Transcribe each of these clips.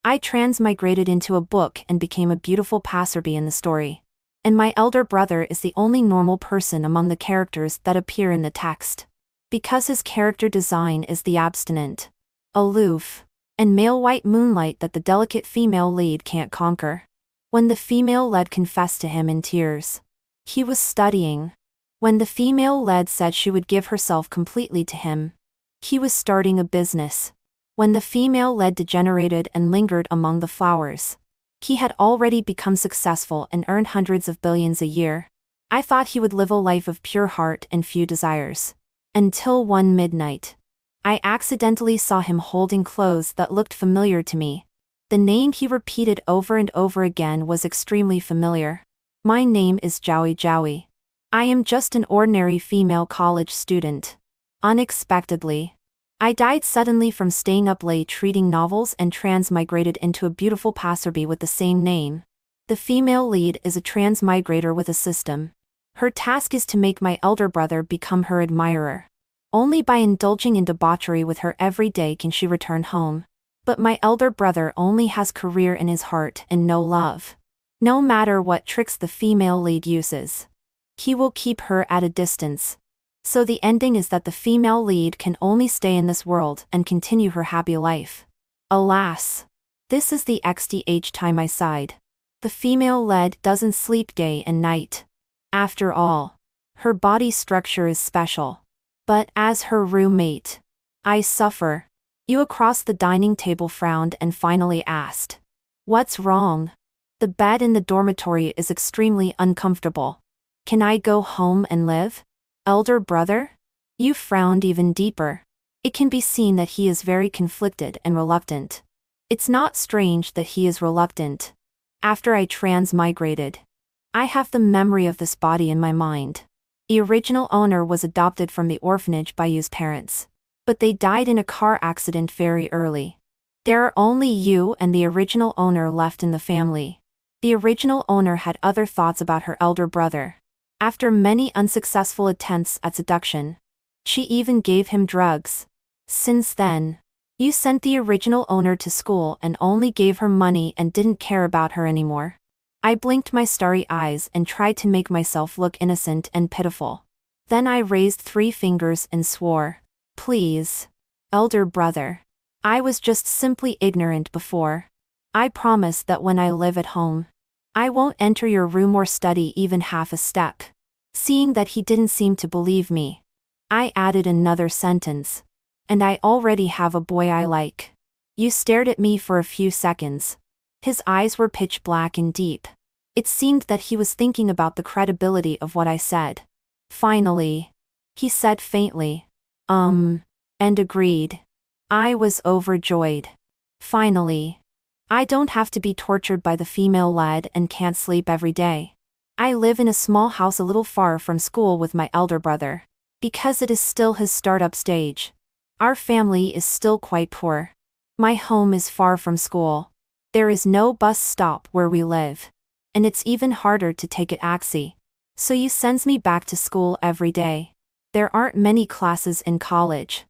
I transmigrated into a book and became a beautiful passerby in the story. And my elder brother is the only normal person among the characters that appear in the text. Because his character design is the abstinent, aloof, and male white moonlight that the delicate female lead can't conquer. When the female lead confessed to him in tears, he was studying. When the female lead said she would give herself completely to him, he was starting a business. When the female lead degenerated and lingered among the flowers, he had already become successful and earned hundreds of billions a year. I thought he would live a life of pure heart and few desires. Until one midnight, I accidentally saw him holding clothes that looked familiar to me. The name he repeated over and over again was extremely familiar. My name is Jowie Jowie. I am just an ordinary female college student. Unexpectedly, I died suddenly from staying up late reading novels and transmigrated into a beautiful passerby with the same name. The female lead is a transmigrator with a system. Her task is to make my elder brother become her admirer. Only by indulging in debauchery with her every day can she return home. But my elder brother only has career in his heart and no love. No matter what tricks the female lead uses, he will keep her at a distance. So the ending is that the female lead can only stay in this world and continue her happy life. Alas! This is the XDH time I sighed. The female lead doesn't sleep day and night. After all, her body structure is special. But as her roommate, I suffer. You across the dining table frowned and finally asked, "What's wrong?" The bed in the dormitory is extremely uncomfortable. Can I go home and live? Elder brother? You frowned even deeper. It can be seen that he is very conflicted and reluctant. It's not strange that he is reluctant. After I transmigrated, I have the memory of this body in my mind. The original owner was adopted from the orphanage by Yu's parents, but they died in a car accident very early. There are only you and the original owner left in the family. The original owner had other thoughts about her elder brother. After many unsuccessful attempts at seduction, she even gave him drugs. Since then, you sent the original owner to school and only gave her money and didn't care about her anymore. I blinked my starry eyes and tried to make myself look innocent and pitiful. Then I raised 3 fingers and swore, "Please, elder brother. I was just simply ignorant before. I promise that when I live at home, I won't enter your room or study even half a step." Seeing that he didn't seem to believe me, I added another sentence. "And I already have a boy I like." You stared at me for a few seconds. His eyes were pitch black and deep. It seemed that he was thinking about the credibility of what I said. Finally, he said faintly, and agreed. I was overjoyed. Finally, I don't have to be tortured by the female lead and can't sleep every day. I live in a small house a little far from school with my elder brother. Because it is still his startup stage, our family is still quite poor. My home is far from school. There is no bus stop where we live. And it's even harder to take it taxi. So you sends me back to school every day. There aren't many classes in college.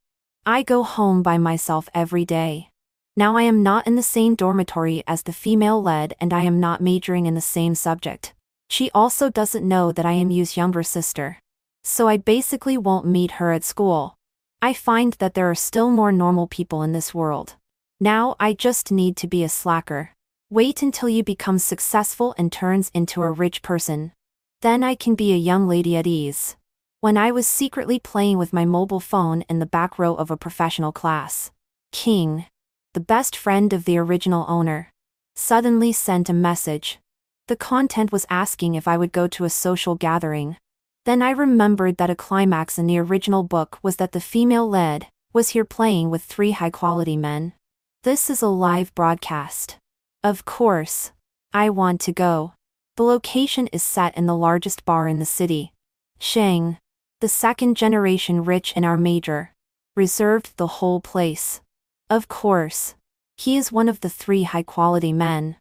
I go home by myself every day. Now I am not in the same dormitory as the female lead and I am not majoring in the same subject. She also doesn't know that I am Yu's younger sister. So I basically won't meet her at school. I find that there are still more normal people in this world. Now I just need to be a slacker. Wait until you become successful and turns into a rich person. Then I can be a young lady at ease. When I was secretly playing with my mobile phone in the back row of a professional class, King, the best friend of the original owner, suddenly sent a message. The content was asking if I would go to a social gathering. Then I remembered that a climax in the original book was that the female lead was here playing with 3 high-quality men. This is a live broadcast. Of course, I want to go. The location is set in the largest bar in the city. Shang, the second generation rich in our major, reserved the whole place. Of course, he is one of the 3 high-quality men.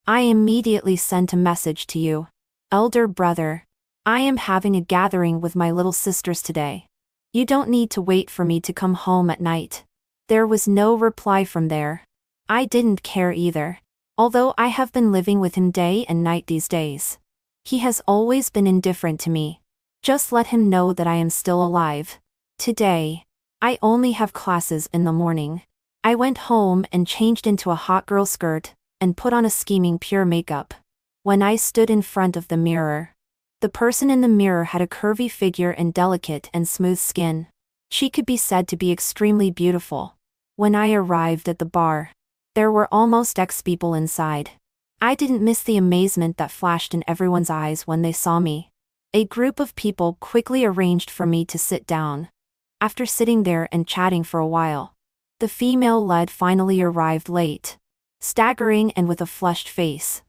I immediately sent a message to you. Elder brother, I am having a gathering with my little sisters today. You don't need to wait for me to come home at night. There was no reply from there. I didn't care either. Although I have been living with him day and night these days. He has always been indifferent to me. Just let him know that I am still alive. Today, I only have classes in the morning. I went home and changed into a hot girl skirt, and put on a scheming pure makeup. When I stood in front of the mirror, the person in the mirror had a curvy figure and delicate and smooth skin. She could be said to be extremely beautiful. When I arrived at the bar, there were almost X people inside. I didn't miss the amazement that flashed in everyone's eyes when they saw me. A group of people quickly arranged for me to sit down. After sitting there and chatting for a while, the female lead finally arrived late, staggering and with a flushed face.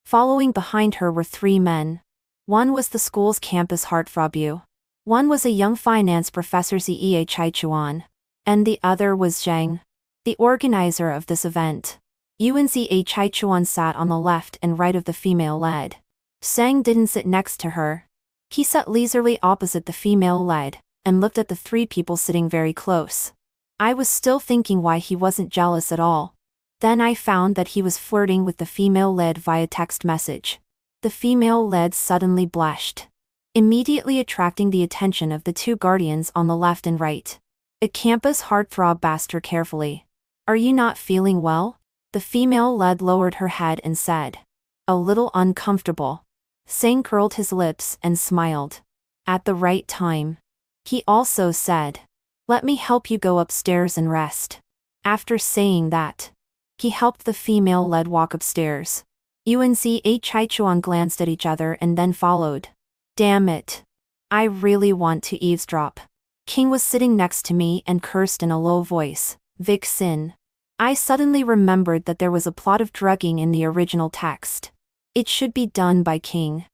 Following behind her were 3 men. One was the school's campus heartthrob. One was a young finance professor Zhe Chuan. And the other was Zhang, the organizer of this event. Yuan Zhe Chuan sat on the left and right of the female lead. Zhang didn't sit next to her. He sat leisurely opposite the female lead, and looked at the 3 people sitting very close. I was still thinking why he wasn't jealous at all. Then I found that he was flirting with the female lead via text message. The female lead suddenly blushed, immediately attracting the attention of the 2 guardians on the left and right. A campus heartthrob asked her carefully, "Are you not feeling well?" The female lead lowered her head and said, "A little uncomfortable." Sang curled his lips and smiled. At the right time, he also said, "Let me help you go upstairs and rest." After saying that, he helped the female lead walk upstairs. Yuan Zhe Chuan glanced at each other and then followed. Damn it. I really want to eavesdrop. King was sitting next to me and cursed in a low voice, "Vixen." I suddenly remembered that there was a plot of drugging in the original text. It should be done by King,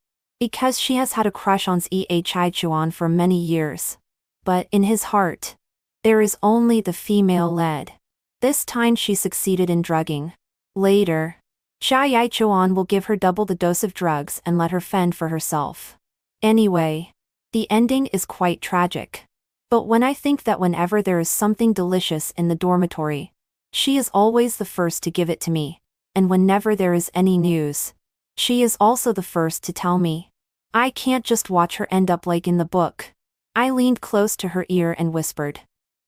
because she has had a crush on Zhe Chuan for many years. But in his heart, there is only the female lead. This time she succeeded in drugging. Later, Zhe Chuan will give her double the dose of drugs and let her fend for herself. Anyway, the ending is quite tragic. But when I think that whenever there is something delicious in the dormitory, she is always the first to give it to me, and whenever there is any news, she is also the first to tell me. I can't just watch her end up like in the book. I leaned close to her ear and whispered,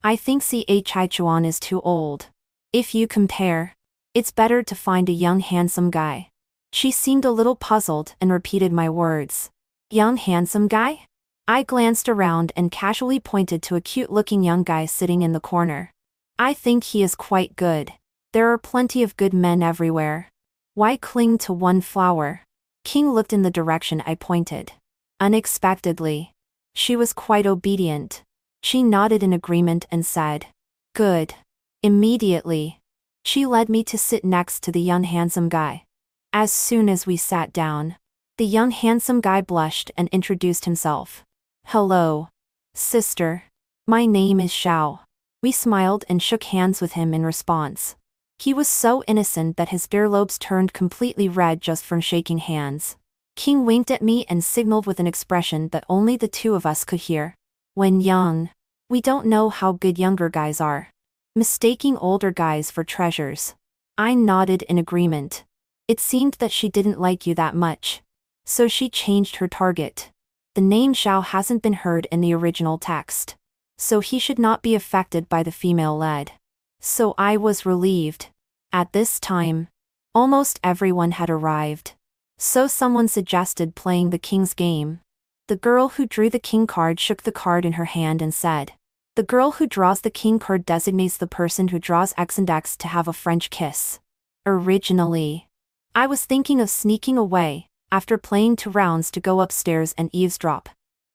"I think Zhe Chuan is too old. If you compare, it's better to find a young handsome guy." She seemed a little puzzled and repeated my words. "Young handsome guy?" I glanced around and casually pointed to a cute-looking young guy sitting in the corner. "I think he is quite good. There are plenty of good men everywhere. Why cling to one flower?" King looked in the direction I pointed. Unexpectedly, she was quite obedient. She nodded in agreement and said, "Good." Immediately, she led me to sit next to the young handsome guy. As soon as we sat down, the young handsome guy blushed and introduced himself. "Hello, sister. My name is Xiao." We smiled and shook hands with him in response. He was so innocent that his earlobes turned completely red just from shaking hands. King winked at me and signaled with an expression that only the 2 of us could hear. When young, we don't know how good younger guys are, mistaking older guys for treasures. I nodded in agreement. It seemed that she didn't like you that much, so she changed her target. The name Xiao hasn't been heard in the original text, so he should not be affected by the female lead. So I was relieved. At this time, almost everyone had arrived. So someone suggested playing the king's game. The girl who drew the king card shook the card in her hand and said, "The girl who draws the king card designates the person who draws X and X to have a French kiss." Originally, I was thinking of sneaking away, after playing 2 rounds to go upstairs and eavesdrop.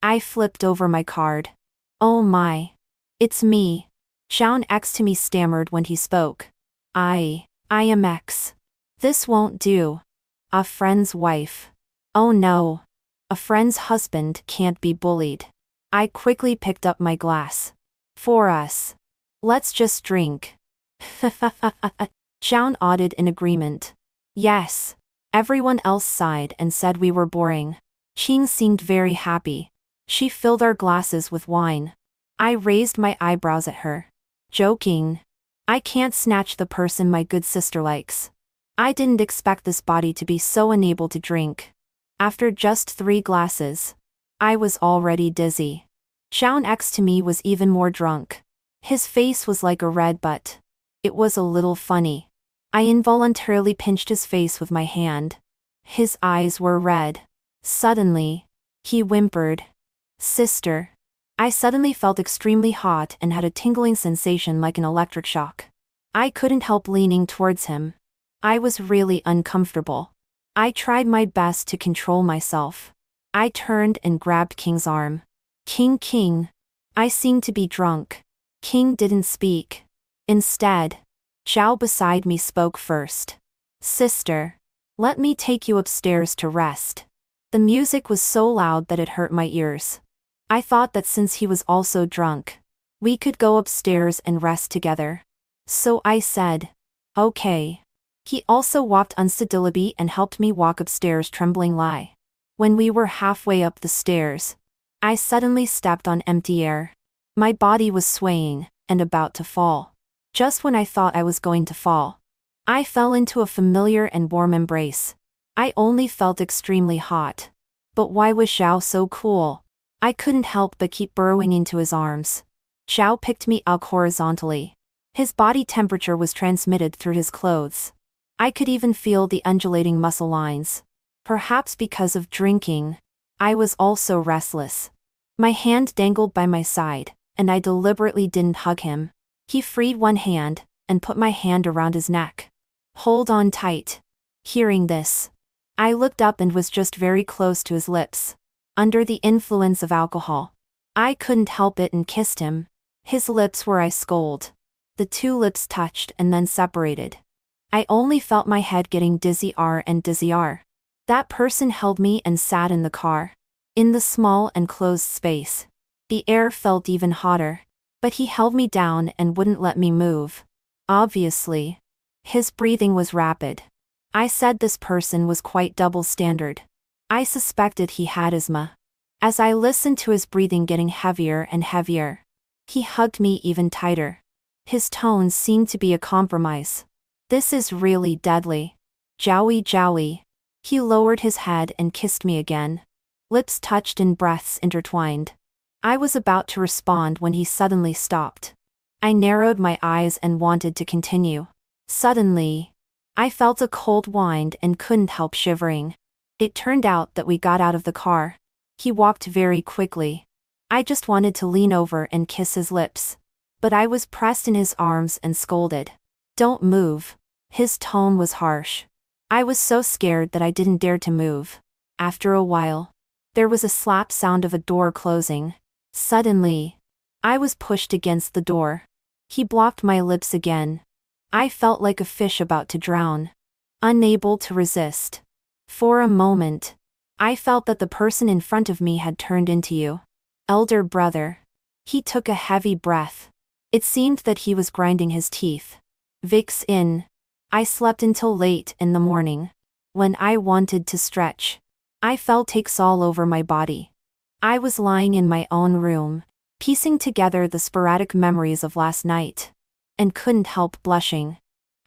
I flipped over my card. "Oh my. It's me." Xiao X to me stammered when he spoke. I am X. This won't do. A friend's wife. Oh no. A friend's husband can't be bullied. I quickly picked up my glass. "For us. Let's just drink." Xiao nodded in agreement. Yes. Everyone else sighed and said we were boring. Qing seemed very happy. She filled our glasses with wine. I raised my eyebrows at her. "Joking. I can't snatch the person my good sister likes. I didn't expect this body to be so unable to drink. After just 3 glasses, I was already dizzy. Xiao next to me was even more drunk. His face was like a red butt. It was a little funny. I involuntarily pinched his face with my hand. His eyes were red. Suddenly, he whimpered. Sister. I suddenly felt extremely hot and had a tingling sensation like an electric shock. I couldn't help leaning towards him. I was really uncomfortable. I tried my best to control myself. I turned and grabbed King's arm. King. I seemed to be drunk. King didn't speak. Instead, Xiao beside me spoke first. Sister. Let me take you upstairs to rest. The music was so loud that it hurt my ears. I thought that since he was also drunk, we could go upstairs and rest together. So I said, okay. He also walked unsteadily and helped me walk upstairs trembling lie. When we were halfway up the stairs, I suddenly stepped on empty air. My body was swaying and about to fall. Just when I thought I was going to fall, I fell into a familiar and warm embrace. I only felt extremely hot. But why was Xiao so cool? I couldn't help but keep burrowing into his arms. Xiao picked me up horizontally. His body temperature was transmitted through his clothes. I could even feel the undulating muscle lines. Perhaps because of drinking, I was also restless. My hand dangled by my side, and I deliberately didn't hug him. He freed one hand and put my hand around his neck. Hold on tight. Hearing this, I looked up and was just very close to his lips. Under the influence of alcohol, I couldn't help it and kissed him. His lips were ice cold. The 2 lips touched and then separated. I only felt my head getting dizzier. That person held me and sat in the car. In the small and closed space, the air felt even hotter. But he held me down and wouldn't let me move. Obviously, his breathing was rapid. I said this person was quite double standard. I suspected he had asthma. As I listened to his breathing getting heavier and heavier, he hugged me even tighter. His tones seemed to be a compromise. This is really deadly. Jowie. He lowered his head and kissed me again. Lips touched and breaths intertwined. I was about to respond when he suddenly stopped. I narrowed my eyes and wanted to continue. Suddenly, I felt a cold wind and couldn't help shivering. It turned out that we got out of the car. He walked very quickly. I just wanted to lean over and kiss his lips. But I was pressed in his arms and scolded. Don't move. His tone was harsh. I was so scared that I didn't dare to move. After a while, there was a slap sound of a door closing. Suddenly, I was pushed against the door. He blocked my lips again. I felt like a fish about to drown. Unable to resist. For a moment, I felt that the person in front of me had turned into you. Elder brother. He took a heavy breath. It seemed that he was grinding his teeth. Vic's in. I slept until late in the morning. When I wanted to stretch, I felt aches all over my body. I was lying in my own room, piecing together the sporadic memories of last night, and couldn't help blushing.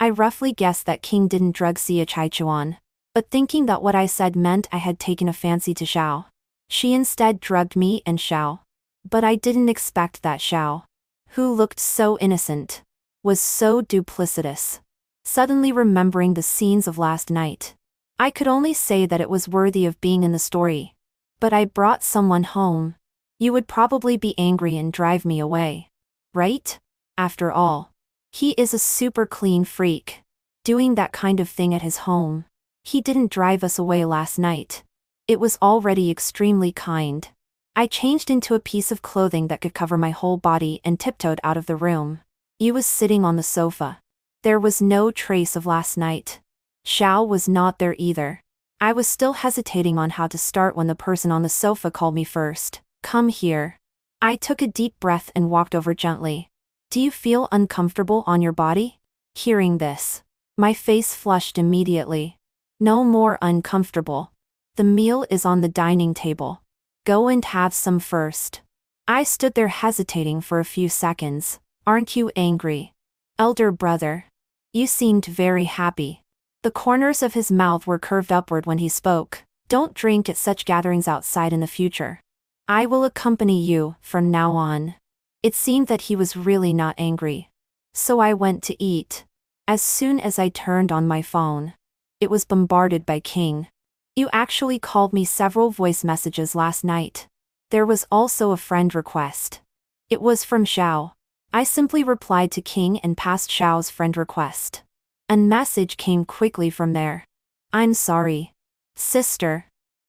I roughly guessed that King didn't drug Xia Chaichuan, but thinking that what I said meant I had taken a fancy to Xiao. She instead drugged me and Xiao. But I didn't expect that Xiao, who looked so innocent, was so duplicitous. Suddenly remembering the scenes of last night, I could only say that it was worthy of being in the story. But I brought someone home. You would probably be angry and drive me away. Right? After all, he is a super clean freak. Doing that kind of thing at his home. He didn't drive us away last night. It was already extremely kind. I changed into a piece of clothing that could cover my whole body and tiptoed out of the room. He was sitting on the sofa. There was no trace of last night. Xiao was not there either. I was still hesitating on how to start when the person on the sofa called me first. Come here. I took a deep breath and walked over gently. Do you feel uncomfortable on your body? Hearing this, my face flushed immediately. No more uncomfortable. The meal is on the dining table. Go and have some first. I stood there hesitating for a few seconds. Aren't you angry? Elder brother. You seemed very happy. The corners of his mouth were curved upward when he spoke. Don't drink at such gatherings outside in the future. I will accompany you from now on. It seemed that he was really not angry. So I went to eat. As soon as I turned on my phone, it was bombarded by King. You actually called me several voice messages last night. There was also a friend request. It was from Xiao. I simply replied to King and passed Xiao's friend request. A message came quickly from there. I'm sorry. Sister.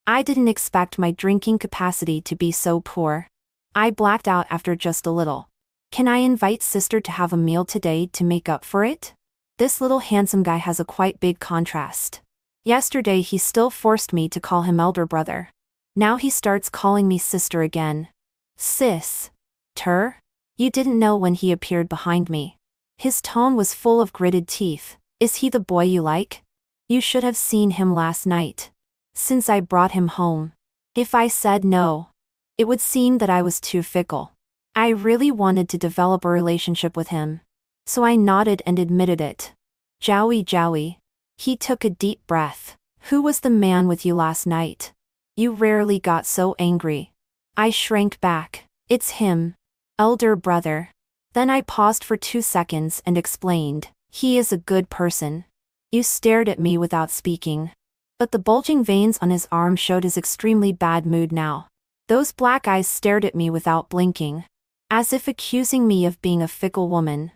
I didn't expect my drinking capacity to be so poor. I blacked out after just a little. Can I invite sister to have a meal today to make up for it? This little handsome guy has a quite big contrast. Yesterday he still forced me to call him elder brother. Now he starts calling me sister again. Sis. Ter? You didn't know when he appeared behind me. His tone was full of gritted teeth. Is he the boy you like? You should have seen him last night. Since I brought him home. If I said no, it would seem that I was too fickle. I really wanted to develop a relationship with him. So I nodded and admitted it. Jowie Jowie. He took a deep breath. Who was the man with you last night? You rarely got so angry. I shrank back. It's him. Elder brother. Then I paused for 2 seconds and explained. He is a good person. You stared at me without speaking. But the bulging veins on his arm showed his extremely bad mood now. Those black eyes stared at me without blinking. As if accusing me of being a fickle woman.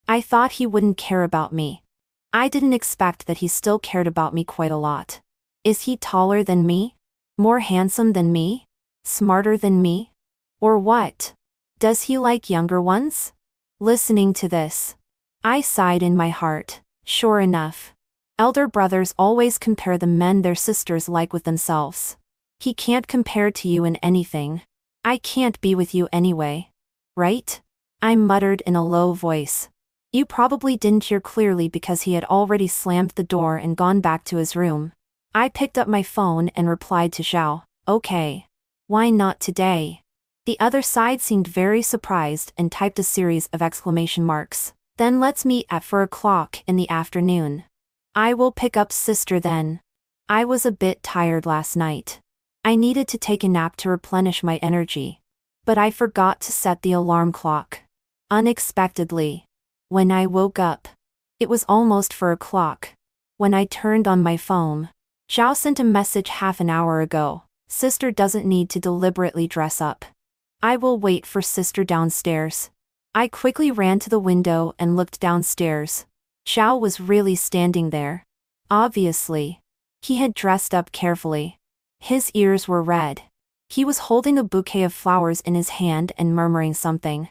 I thought he wouldn't care about me. I didn't expect that he still cared about me quite a lot. Is he taller than me? More handsome than me? Smarter than me? Or what? Does he like younger ones? Listening to this, I sighed in my heart. Sure enough. Elder brothers always compare the men their sisters like with themselves. He can't compare to you in anything. I can't be with you anyway. Right? I muttered in a low voice. You probably didn't hear clearly because he had already slammed the door and gone back to his room. I picked up my phone and replied to Xiao. Okay. Why not today? The other side seemed very surprised and typed a series of exclamation marks. Then let's meet at 4 o'clock in the afternoon. I will pick up sister then. I was a bit tired last night. I needed to take a nap to replenish my energy. But I forgot to set the alarm clock. Unexpectedly. When I woke up, it was almost 4 o'clock. When I turned on my phone, Zhao sent a message half an hour ago. Sister doesn't need to deliberately dress up. I will wait for sister downstairs. I quickly ran to the window and looked downstairs. Xiao was really standing there. Obviously. He had dressed up carefully. His ears were red. He was holding a bouquet of flowers in his hand and murmuring something.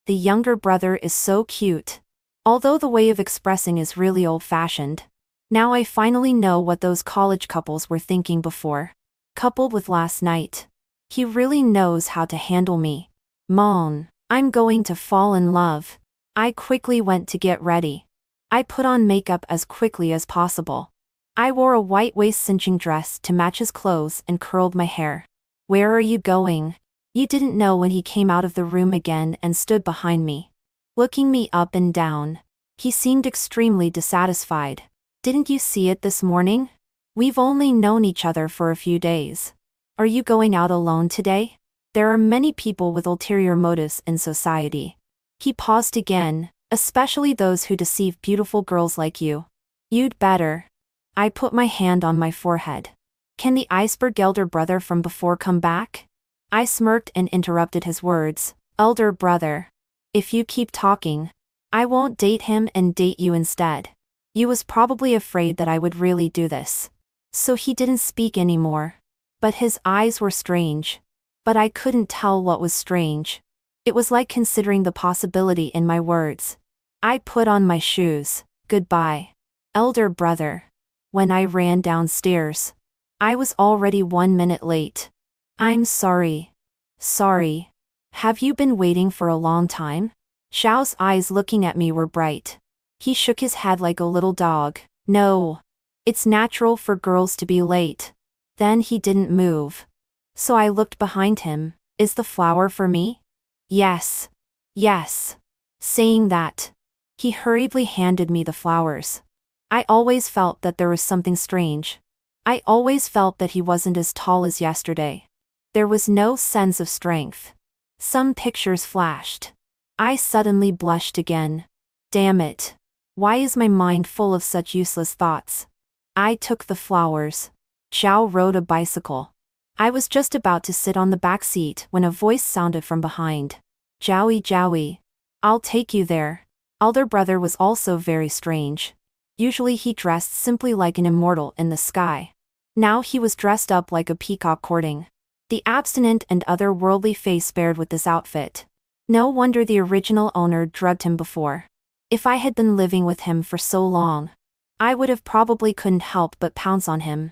The younger brother is so cute. Although the way of expressing is really old-fashioned. Now I finally know what those college couples were thinking before. Coupled with last night. He really knows how to handle me. Mon, I'm going to fall in love. I quickly went to get ready. I put on makeup as quickly as possible. I wore a white waist-cinching dress to match his clothes and curled my hair. Where are you going? You didn't know when he came out of the room again and stood behind me. Looking me up and down. He seemed extremely dissatisfied. Didn't you see it this morning? We've only known each other for a few days. Are you going out alone today? There are many people with ulterior motives in society. He paused again, especially those who deceive beautiful girls like you. You'd better. I put my hand on my forehead. Can the iceberg elder brother from before come back? I smirked and interrupted his words. Elder brother. If you keep talking, I won't date him and date you instead. You was probably afraid that I would really do this. So he didn't speak anymore. But his eyes were strange. But I couldn't tell what was strange. It was like considering the possibility in my words. I put on my shoes. Goodbye. Elder brother. When I ran downstairs, I was already 1 minute late. I'm sorry. Sorry. Have you been waiting for a long time? Xiao's eyes looking at me were bright. He shook his head like a little dog. No. It's natural for girls to be late. Then he didn't move. So I looked behind him. Is the flower for me? Yes. Yes. Saying that, he hurriedly handed me the flowers. I always felt that there was something strange. I always felt that he wasn't as tall as yesterday. There was no sense of strength. Some pictures flashed. I suddenly blushed again. Damn it. Why is my mind full of such useless thoughts? I took the flowers. Xiao rode a bicycle. I was just about to sit on the back seat when a voice sounded from behind. Jowie, Jowie. I'll take you there. Elder brother was also very strange. Usually he dressed simply like an immortal in the sky. Now he was dressed up like a peacock courting. The abstinent and otherworldly face bared with this outfit. No wonder the original owner drugged him before. If I had been living with him for so long, I would have probably couldn't help but pounce on him.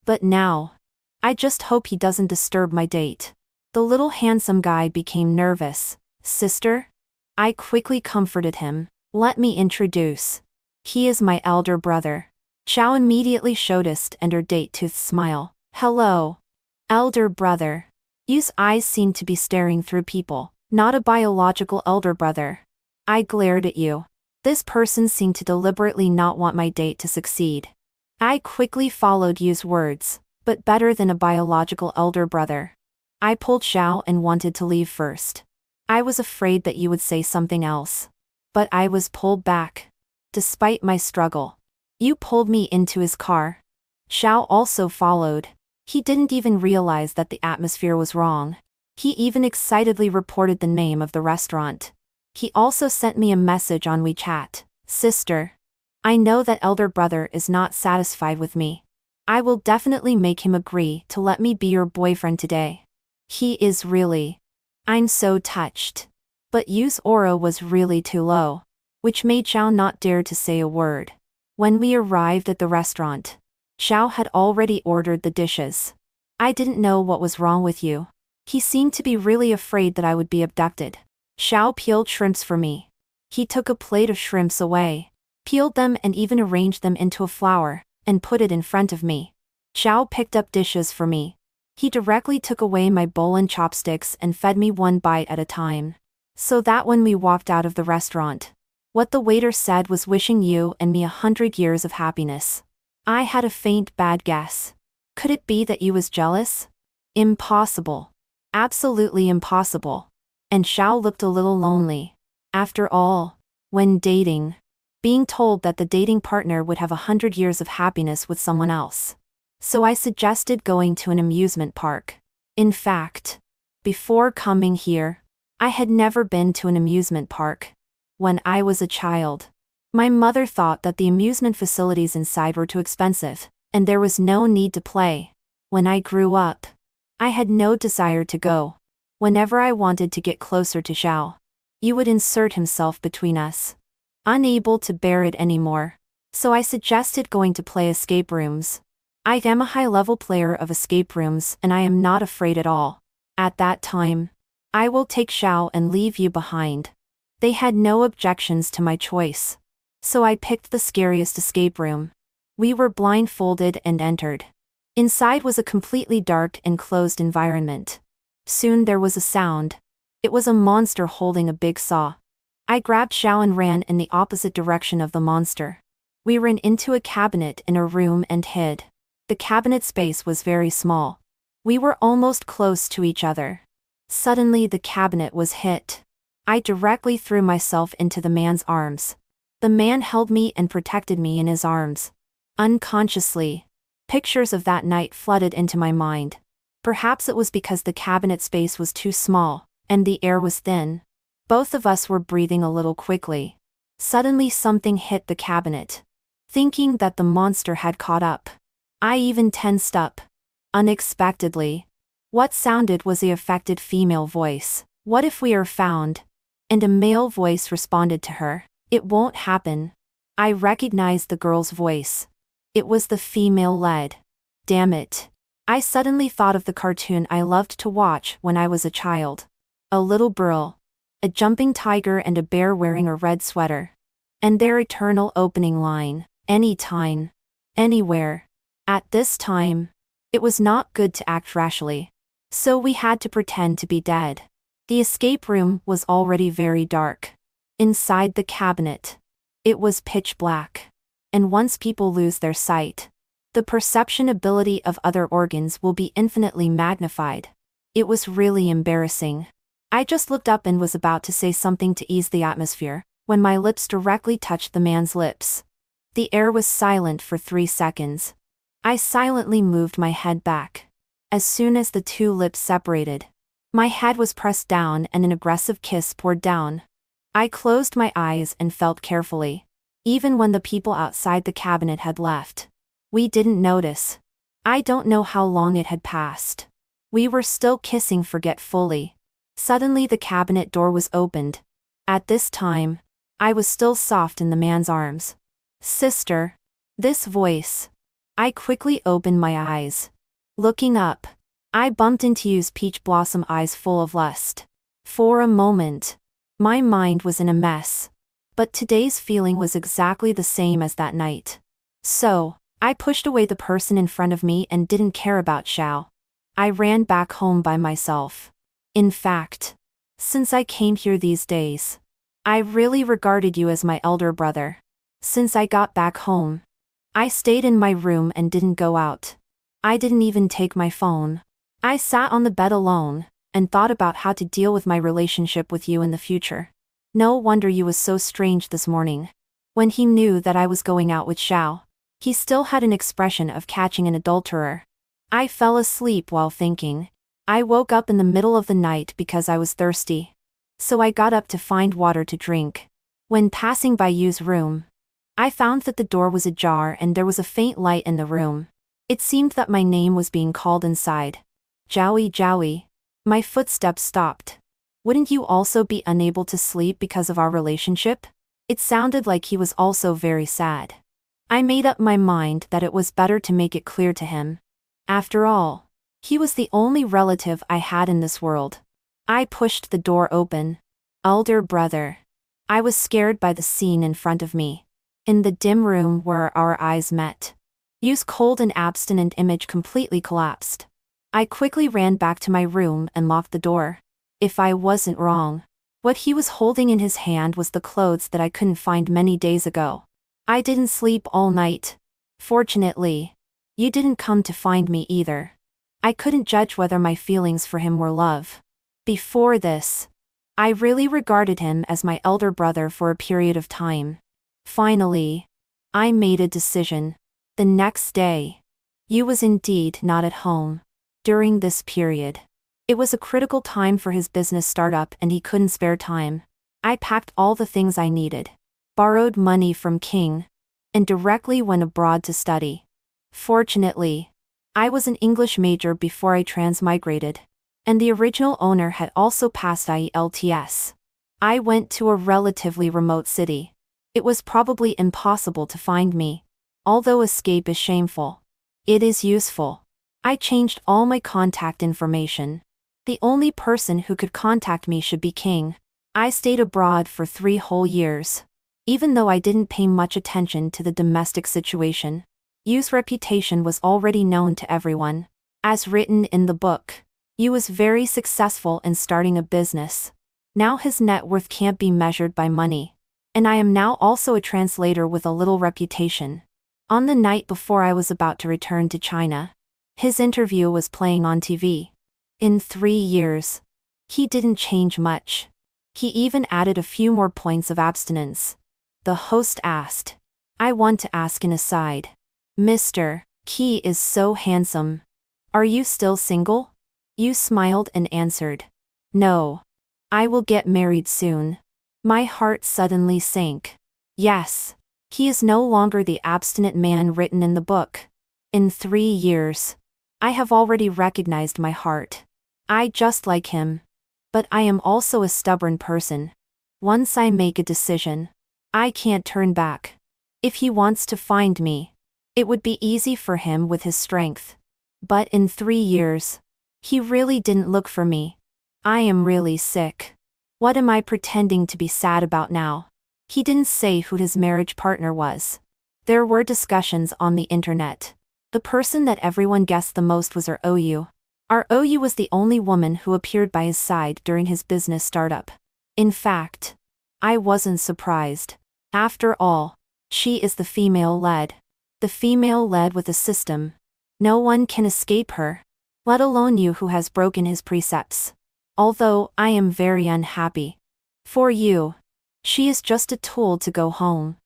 But now, I just hope he doesn't disturb my date. The little handsome guy became nervous. Sister? I quickly comforted him. Let me introduce. He is my elder brother. Xiao immediately showed us and her date-toothed smile. Hello. Elder brother. Yu's eyes seemed to be staring through people, not a biological elder brother. I glared at Yu. This person seemed to deliberately not want my date to succeed. I quickly followed Yu's words, but better than a biological elder brother. I pulled Xiao and wanted to leave first. I was afraid that Yu would say something else. But I was pulled back. Despite my struggle, Yu pulled me into his car. Xiao also followed. He didn't even realize that the atmosphere was wrong. He even excitedly reported the name of the restaurant. He also sent me a message on WeChat. Sister, I know that elder brother is not satisfied with me. I will definitely make him agree to let me be your boyfriend today. He is really. I'm so touched. But Yu's aura was really too low, which made Xiao not dare to say a word. When we arrived at the restaurant, Xiao had already ordered the dishes. I didn't know what was wrong with Yu. He seemed to be really afraid that I would be abducted. Xiao peeled shrimps for me. He took a plate of shrimps away, peeled them and even arranged them into a flower, and put it in front of me. Xiao picked up dishes for me. He directly took away my bowl and chopsticks and fed me one bite at a time. So that when we walked out of the restaurant, what the waiter said was wishing Yu and me 100 years of happiness. I had a faint bad guess. Could it be that Yu was jealous? Impossible. Absolutely impossible. And Xiao looked a little lonely. After all, when dating, being told that the dating partner would have 100 years of happiness with someone else. So I suggested going to an amusement park. In fact, before coming here, I had never been to an amusement park. When I was a child, my mother thought that the amusement facilities inside were too expensive, and there was no need to play. When I grew up, I had no desire to go. Whenever I wanted to get closer to Xiao, Yu would insert himself between us. Unable to bear it anymore, so I suggested going to play escape rooms. I am a high-level player of escape rooms and I am not afraid at all. At that time, I will take Xiao and leave you behind. They had no objections to my choice. So I picked the scariest escape room. We were blindfolded and entered. Inside was a completely dark and closed environment. Soon there was a sound. It was a monster holding a big saw. I grabbed Xiao and ran in the opposite direction of the monster. We ran into a cabinet in a room and hid. The cabinet space was very small. We were almost close to each other. Suddenly the cabinet was hit. I directly threw myself into the man's arms. The man held me and protected me in his arms. Unconsciously, pictures of that night flooded into my mind. Perhaps it was because the cabinet space was too small, and the air was thin. Both of us were breathing a little quickly. Suddenly something hit the cabinet. Thinking that the monster had caught up, I even tensed up. Unexpectedly, what sounded was the affected female voice. What if we are found? And a male voice responded to her. It won't happen. I recognized the girl's voice. It was the female lead. Damn it. I suddenly thought of the cartoon I loved to watch when I was a child. A little girl, a jumping tiger and a bear wearing a red sweater. And their eternal opening line, anytime, anywhere. At this time, it was not good to act rashly. So we had to pretend to be dead. The escape room was already very dark. Inside the cabinet, it was pitch black. And once people lose their sight, the perception ability of other organs will be infinitely magnified. It was really embarrassing. I just looked up and was about to say something to ease the atmosphere, when my lips directly touched the man's lips. The air was silent for 3 seconds. I silently moved my head back. As soon as the two lips separated, my head was pressed down and an aggressive kiss poured down. I closed my eyes and felt carefully. Even when the people outside the cabinet had left, we didn't notice. I don't know how long it had passed. We were still kissing forgetfully. Suddenly the cabinet door was opened. At this time, I was still soft in the man's arms. "Sister." This voice. I quickly opened my eyes. Looking up, I bumped into Yu's peach blossom eyes full of lust. For a moment, my mind was in a mess. But today's feeling was exactly the same as that night. So, I pushed away the person in front of me and didn't care about Xiao. I ran back home by myself. In fact, since I came here these days, I really regarded you as my elder brother. Since I got back home, I stayed in my room and didn't go out. I didn't even take my phone. I sat on the bed alone, and thought about how to deal with my relationship with you in the future. No wonder you was so strange this morning. When he knew that I was going out with Xiao, he still had an expression of catching an adulterer. I fell asleep while thinking. I woke up in the middle of the night because I was thirsty. So I got up to find water to drink. When passing by Yu's room, I found that the door was ajar and there was a faint light in the room. It seemed that my name was being called inside. "Jowie, Jowie." My footsteps stopped. "Wouldn't you also be unable to sleep because of our relationship?" It sounded like he was also very sad. I made up my mind that it was better to make it clear to him. After all, he was the only relative I had in this world. I pushed the door open. "Elder brother." I was scared by the scene in front of me. In the dim room where our eyes met, Yu's cold and abstinent image completely collapsed. I quickly ran back to my room and locked the door. If I wasn't wrong, what he was holding in his hand was the clothes that I couldn't find many days ago. I didn't sleep all night. Fortunately, you didn't come to find me either. I couldn't judge whether my feelings for him were love. Before this, I really regarded him as my elder brother for a period of time. Finally, I made a decision. The next day, Yu was indeed not at home. During this period, it was a critical time for his business startup and he couldn't spare time. I packed all the things I needed, borrowed money from King, and directly went abroad to study. Fortunately, I was an English major before I transmigrated, and the original owner had also passed IELTS. I went to a relatively remote city. It was probably impossible to find me. Although escape is shameful, it is useful. I changed all my contact information. The only person who could contact me should be King. I stayed abroad for 3 whole years. Even though I didn't pay much attention to the domestic situation, Yu's reputation was already known to everyone. As written in the book, Yu was very successful in starting a business. Now his net worth can't be measured by money. And I am now also a translator with a little reputation. On the night before I was about to return to China, his interview was playing on TV. In 3 years, he didn't change much. He even added a few more points of abstinence. The host asked, "I want to ask an aside. Mr. Qi is so handsome. Are you still single?" Yu smiled and answered, "No. I will get married soon." My heart suddenly sank. Yes, he is no longer the abstinent man written in the book. In 3 years, I have already recognized my heart. I just like him. But I am also a stubborn person. Once I make a decision, I can't turn back. If he wants to find me, it would be easy for him with his strength. But in 3 years, he really didn't look for me. I am really sick. What am I pretending to be sad about now? He didn't say who his marriage partner was. There were discussions on the internet. The person that everyone guessed the most was our OU. Our OU was the only woman who appeared by his side during his business startup. In fact, I wasn't surprised. After all, she is the female-led. The female-led with a system. No one can escape her. Let alone you who has broken his precepts. Although, I am very unhappy. For you. She is just a tool to go home.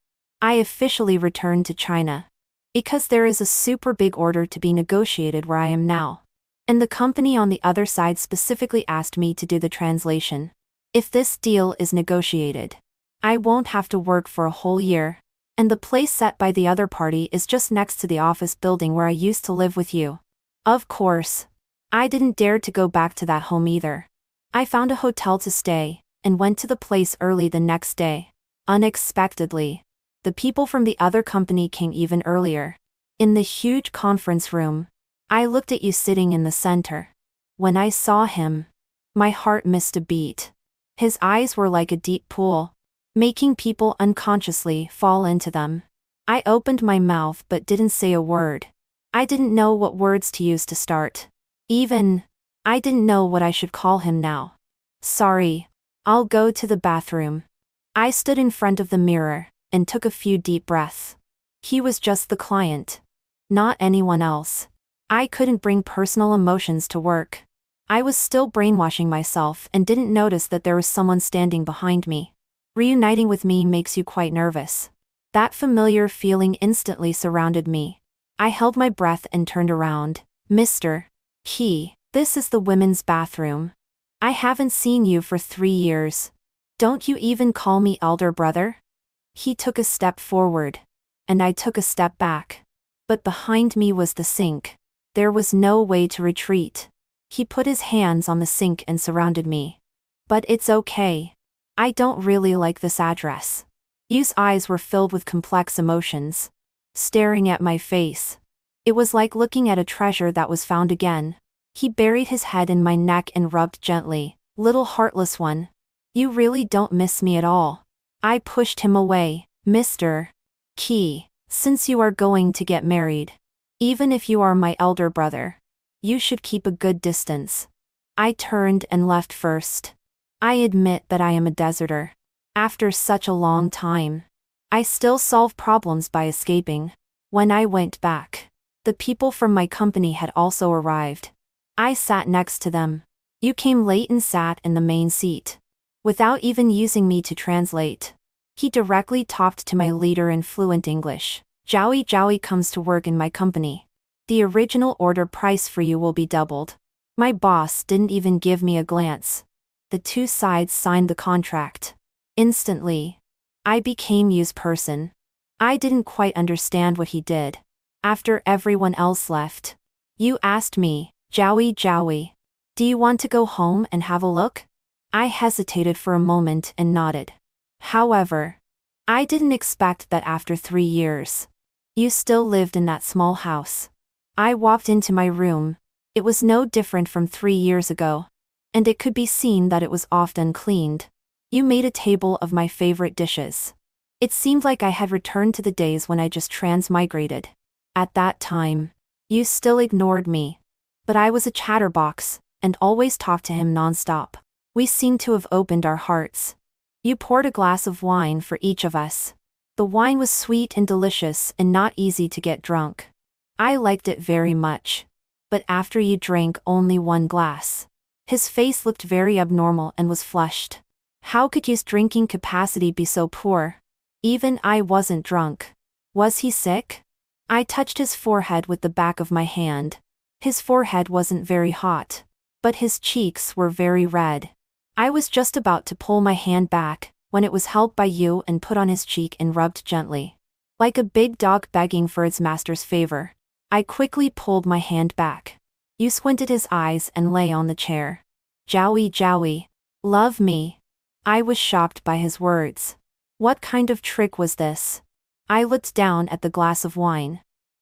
I officially returned to China. Because there is a super big order to be negotiated where I am now. And the company on the other side specifically asked me to do the translation. If this deal is negotiated, I won't have to work for a whole year. And the place set by the other party is just next to the office building where I used to live with you. Of course. I didn't dare to go back to that home either. I found a hotel to stay, and went to the place early the next day. Unexpectedly. The people from the other company came even earlier. In the huge conference room, I looked at you sitting in the center. When I saw him, my heart missed a beat. His eyes were like a deep pool, making people unconsciously fall into them. I opened my mouth but didn't say a word. I didn't know what words to use to start. I didn't know what I should call him now. Sorry. I'll go to the bathroom. I stood in front of the mirror, and took a few deep breaths. He was just the client. Not anyone else. I couldn't bring personal emotions to work. I was still brainwashing myself and didn't notice that there was someone standing behind me. Reuniting with me makes you quite nervous. That familiar feeling instantly surrounded me. I held my breath and turned around. Mr. He, this is the women's bathroom. I haven't seen you for 3 years. Don't you even call me elder brother? He took a step forward. And I took a step back. But behind me was the sink. There was no way to retreat. He put his hands on the sink and surrounded me. But it's okay. I don't really like this address. Yu's eyes were filled with complex emotions. Staring at my face. It was like looking at a treasure that was found again. He buried his head in my neck and rubbed gently. Little heartless one. You really don't miss me at all. I pushed him away. Mr. Key, since you are going to get married, even if you are my elder brother, you should keep a good distance. I turned and left first. I admit that I am a deserter. After such a long time, I still solve problems by escaping. When I went back, the people from my company had also arrived. I sat next to them. You came late and sat in the main seat. Without even using me to translate. He directly talked to my leader in fluent English. Joey comes to work in my company. The original order price for you will be doubled. My boss didn't even give me a glance. The two sides signed the contract. Instantly, I became Yu's person. I didn't quite understand what he did. After everyone else left, Yu asked me, Joey, do you want to go home and have a look? I hesitated for a moment and nodded. However, I didn't expect that after 3 years, you still lived in that small house. I walked into my room. It was no different from 3 years ago. And it could be seen that it was often cleaned. You made a table of my favorite dishes. It seemed like I had returned to the days when I just transmigrated. At that time, you still ignored me. But I was a chatterbox, and always talked to him nonstop. We seemed to have opened our hearts. You poured a glass of wine for each of us. The wine was sweet and delicious and not easy to get drunk. I liked it very much. But after you drank only 1 glass, his face looked very abnormal and was flushed. How could Yu's drinking capacity be so poor? Even I wasn't drunk. Was he sick? I touched his forehead with the back of my hand. His forehead wasn't very hot. But his cheeks were very red. I was just about to pull my hand back, when it was held by you and put on his cheek and rubbed gently. Like a big dog begging for its master's favor. I quickly pulled my hand back. You squinted his eyes and lay on the chair. Joey, love me. I was shocked by his words. What kind of trick was this? I looked down at the glass of wine.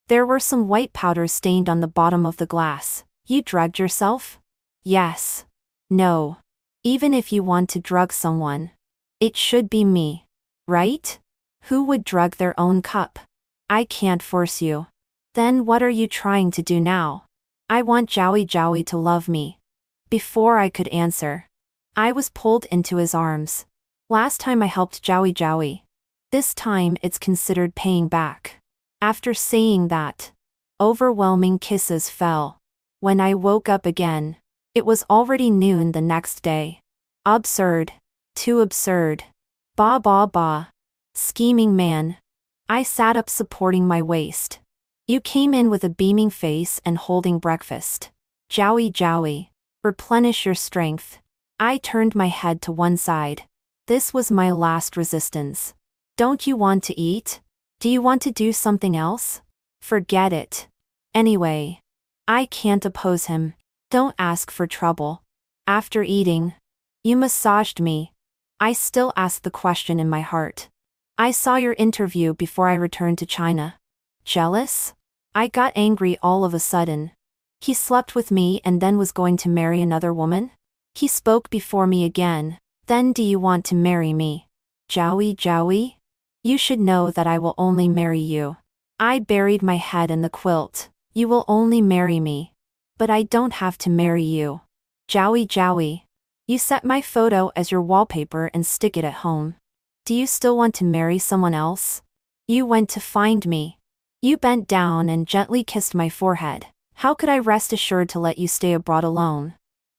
There were some white powders stained on the bottom of the glass. You drugged yourself? Yes. No. Even if you want to drug someone, it should be me. Right? Who would drug their own cup? I can't force you. Then what are you trying to do now? I want Joey to love me. Before I could answer, I was pulled into his arms. Last time I helped Joey Joey. This time it's considered paying back. After saying that, overwhelming kisses fell. When I woke up again, it was already noon the next day. Absurd. Too absurd. Ba ba ba. Scheming man. I sat up supporting my waist. You came in with a beaming face and holding breakfast. Joey Joey. Replenish your strength. I turned my head to one side. This was my last resistance. Don't you want to eat? Do you want to do something else? Forget it. Anyway, I can't oppose him. Don't ask for trouble. After eating, you massaged me. I still ask the question in my heart. I saw your interview before I returned to China. Jealous? I got angry all of a sudden. He slept with me and then was going to marry another woman? He spoke before me again. Then do you want to marry me? Joey Joey? You should know that I will only marry you. I buried my head in the quilt. You will only marry me. But I don't have to marry you. Joey Joey. You set my photo as your wallpaper and stick it at home. Do you still want to marry someone else? You went to find me. You bent down and gently kissed my forehead. How could I rest assured to let you stay abroad alone?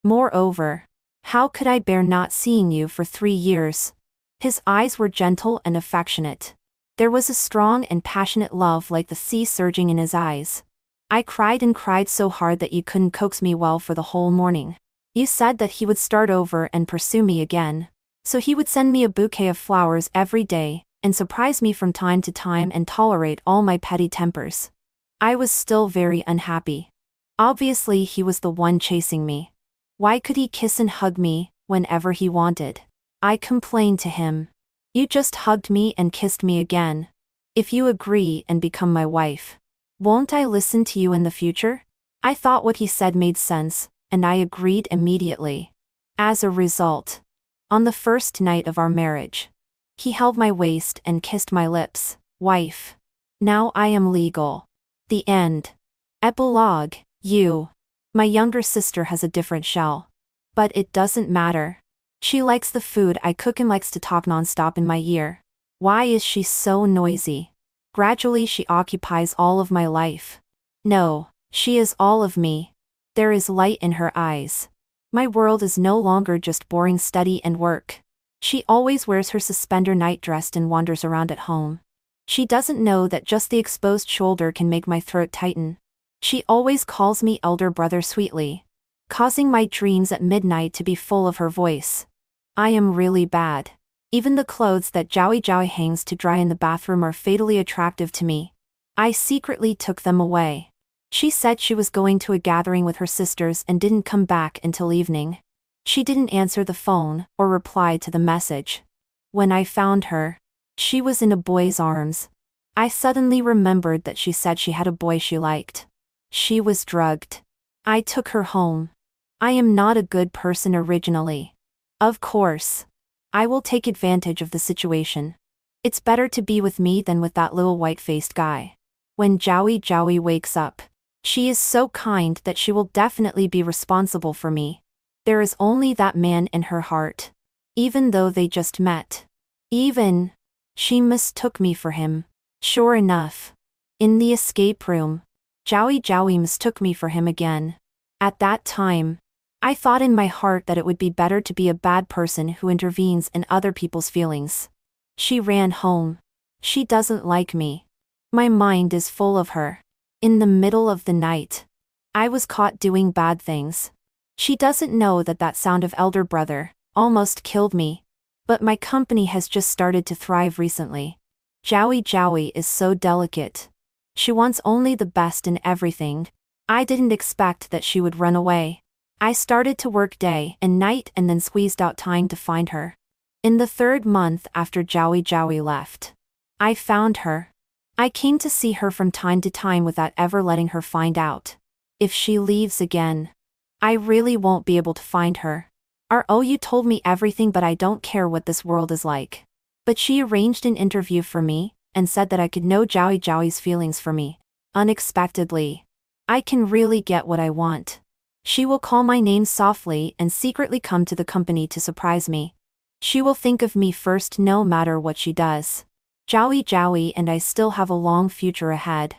Moreover, how could I bear not seeing you for 3 years? His eyes were gentle and affectionate. There was a strong and passionate love like the sea surging in his eyes. I cried and cried so hard that you couldn't coax me well for the whole morning. You said that he would start over and pursue me again. So he would send me a bouquet of flowers every day, and surprise me from time to time and tolerate all my petty tempers. I was still very unhappy. Obviously he was the one chasing me. Why could he kiss and hug me whenever he wanted? I complained to him. You just hugged me and kissed me again. If you agree and become my wife, won't I listen to you in the future? I thought what he said made sense, and I agreed immediately. As a result, on the first night of our marriage, he held my waist and kissed my lips. Wife. Now I am legal. The end. Epilogue. You. My younger sister has a different shell. But it doesn't matter. She likes the food I cook and likes to talk nonstop in my ear. Why is she so noisy? Gradually she occupies all of my life. No, she is all of me. There is light in her eyes. My world is no longer just boring study and work. She always wears her suspender nightdress and wanders around at home. She doesn't know that just the exposed shoulder can make my throat tighten. She always calls me elder brother sweetly, causing my dreams at midnight to be full of her voice. I am really bad. Even the clothes that Joey Joey hangs to dry in the bathroom are fatally attractive to me. I secretly took them away. She said she was going to a gathering with her sisters and didn't come back until evening. She didn't answer the phone or reply to the message. When I found her, she was in a boy's arms. I suddenly remembered that she said she had a boy she liked. She was drugged. I took her home. I am not a good person originally. Of course. I will take advantage of the situation. It's better to be with me than with that little white-faced guy. When Joey Joey wakes up, she is so kind that she will definitely be responsible for me. There is only that man in her heart. Even though they just met. She mistook me for him. Sure enough. In the escape room, Joey Joey mistook me for him again. At that time, I thought in my heart that it would be better to be a bad person who intervenes in other people's feelings. She ran home. She doesn't like me. My mind is full of her. In the middle of the night, I was caught doing bad things. She doesn't know that that sound of elder brother almost killed me. But my company has just started to thrive recently. Joey Joey is so delicate. She wants only the best in everything. I didn't expect that she would run away. I started to work day and night and then squeezed out time to find her. In the 3rd month after Joey Joey left, I found her. I came to see her from time to time without ever letting her find out. If she leaves again, I really won't be able to find her. You told me everything, but I don't care what this world is like. But she arranged an interview for me, and said that I could know Joey Joey's feelings for me. Unexpectedly. I can really get what I want. She will call my name softly and secretly come to the company to surprise me. She will think of me first no matter what she does. Jowie Jowie and I still have a long future ahead.